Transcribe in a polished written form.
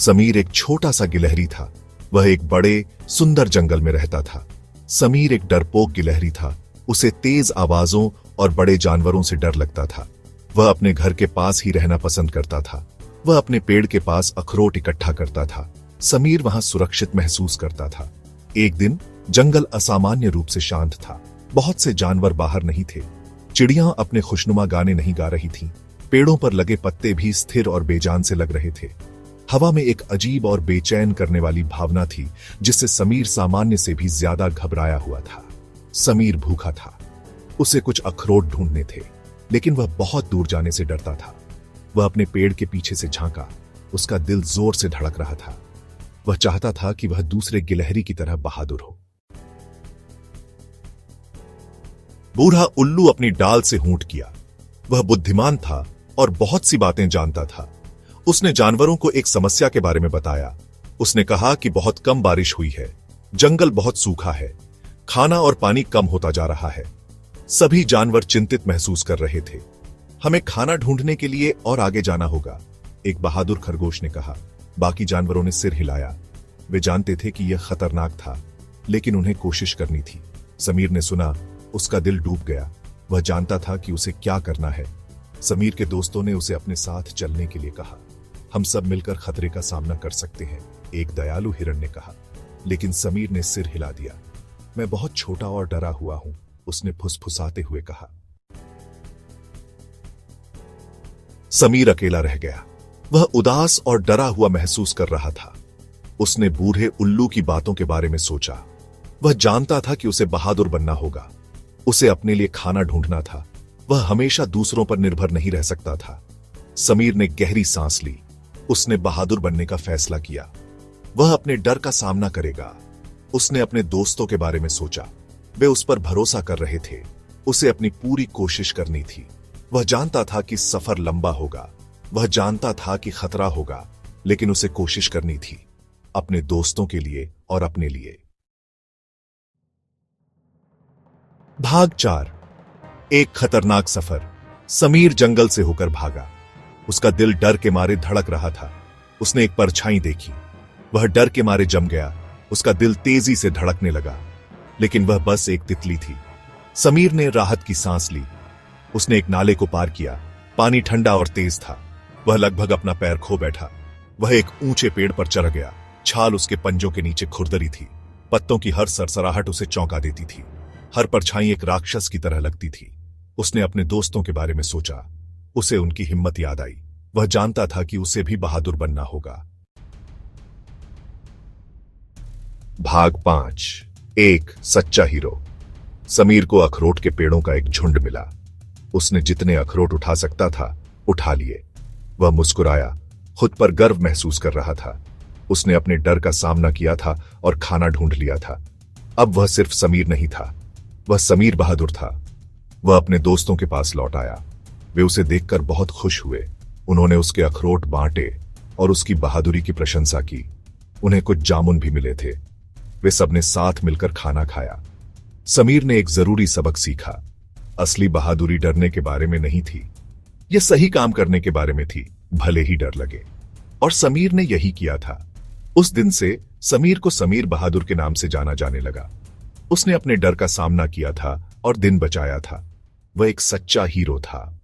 समीर एक छोटा सा गिलहरी था। वह एक बड़े सुंदर जंगल में रहता था। समीर एक डरपोक गिलहरी था। उसे तेज आवाजों और बड़े जानवरों से डर लगता था। वह अपने घर के पास ही रहना पसंद करता था। वह अपने पेड़ के पास अखरोट इकट्ठा करता था। समीर वहां सुरक्षित महसूस करता था। एक दिन जंगल असामान्य रूप से शांत था। बहुत से जानवर बाहर नहीं थे। चिड़ियां अपने खुशनुमा गाने नहीं गा रही थीं। पेड़ों पर लगे पत्ते भी स्थिर और बेजान से लग रहे थे। हवा में एक अजीब और बेचैन करने वाली भावना थी, जिससे समीर सामान्य से भी ज्यादा घबराया हुआ था। समीर भूखा था। उसे कुछ अखरोट ढूंढने थे, लेकिन वह बहुत दूर जाने से डरता था। वह अपने पेड़ के पीछे से झांका। उसका दिल जोर से धड़क रहा था। वह चाहता था कि वह दूसरे गिलहरी की तरह बहादुर हो। बूढ़ा उल्लू अपनी डाल से हूंट किया। वह बुद्धिमान था और बहुत सी बातें जानता था। उसने जानवरों को एक समस्या के बारे में बताया। उसने कहा कि बहुत कम बारिश हुई है, जंगल बहुत सूखा है, खाना और पानी कम होता जा रहा है। सभी जानवर चिंतित महसूस कर रहे थे। हमें खाना ढूंढने के लिए और आगे जाना होगा, एक बहादुर खरगोश ने कहा। बाकी जानवरों ने सिर हिलाया। वे जानते थे कि यह खतरनाक था, लेकिन उन्हें कोशिश करनी थी। समीर ने सुना। उसका दिल डूब गया। वह जानता था कि उसे क्या करना है। समीर के दोस्तों ने उसे अपने साथ चलने के लिए कहा। हम सब मिलकर खतरे का सामना कर सकते हैं, एक दयालु हिरण ने कहा। लेकिन समीर ने सिर हिला दिया। मैं बहुत छोटा और डरा हुआ हूं, उसने फुसफुसाते हुए कहा। समीर अकेला रह गया। वह उदास और डरा हुआ महसूस कर रहा था। उसने बूढ़े उल्लू की बातों के बारे में सोचा। वह जानता था कि उसे बहादुर बनना होगा। उसे अपने लिए खाना ढूंढना था। वह हमेशा दूसरों पर निर्भर नहीं रह सकता था। समीर ने गहरी सांस ली। उसने बहादुर बनने का फैसला किया। वह अपने डर का सामना करेगा। उसने अपने दोस्तों के बारे में सोचा। वे उस पर भरोसा कर रहे थे। उसे अपनी पूरी कोशिश करनी थी। वह जानता था कि सफर लंबा होगा। वह जानता था कि खतरा होगा, लेकिन उसे कोशिश करनी थी, अपने दोस्तों के लिए और अपने लिए। भाग 4। एक खतरनाक सफर। समीर जंगल से होकर भागा। उसका दिल डर के मारे धड़क रहा था। उसने एक परछाई देखी। वह डर के मारे जम गया। उसका दिल तेजी से धड़कने लगा, लेकिन वह बस एक तितली थी। समीर ने राहत की सांस ली। उसने एक नाले को पार किया। पानी ठंडा और तेज था। वह लगभग अपना पैर खो बैठा। वह एक ऊंचे पेड़ पर चढ़ गया। छाल उसके पंजों के नीचे खुरदरी थी। पत्तों की हर सरसराहट उसे चौंका देती थी। हर परछाई एक राक्षस की तरह लगती थी। उसने अपने दोस्तों के बारे में सोचा। उसे उनकी हिम्मत याद आई। वह जानता था कि उसे भी बहादुर बनना होगा। भाग 5। एक सच्चा हीरो। समीर को अखरोट के पेड़ों का एक झुंड मिला। उसने जितने अखरोट उठा सकता था उठा लिए। वह मुस्कुराया। खुद पर गर्व महसूस कर रहा था। उसने अपने डर का सामना किया था और खाना ढूंढ लिया था। अब वह सिर्फ समीर नहीं था, वह समीर बहादुर था। वह अपने दोस्तों के पास लौट आया। वे उसे देखकर बहुत खुश हुए। उन्होंने उसके अखरोट बांटे और उसकी बहादुरी की प्रशंसा की। उन्हें कुछ जामुन भी मिले थे। वे सबने साथ मिलकर खाना खाया। समीर ने एक जरूरी सबक सीखा। असली बहादुरी डरने के बारे में नहीं थी, यह सही काम करने के बारे में थी, भले ही डर लगे। और समीर ने यही किया था। उस दिन से समीर को समीर बहादुर के नाम से जाना जाने लगा। उसने अपने डर का सामना किया था और दिन बचाया था। वह एक सच्चा हीरो था।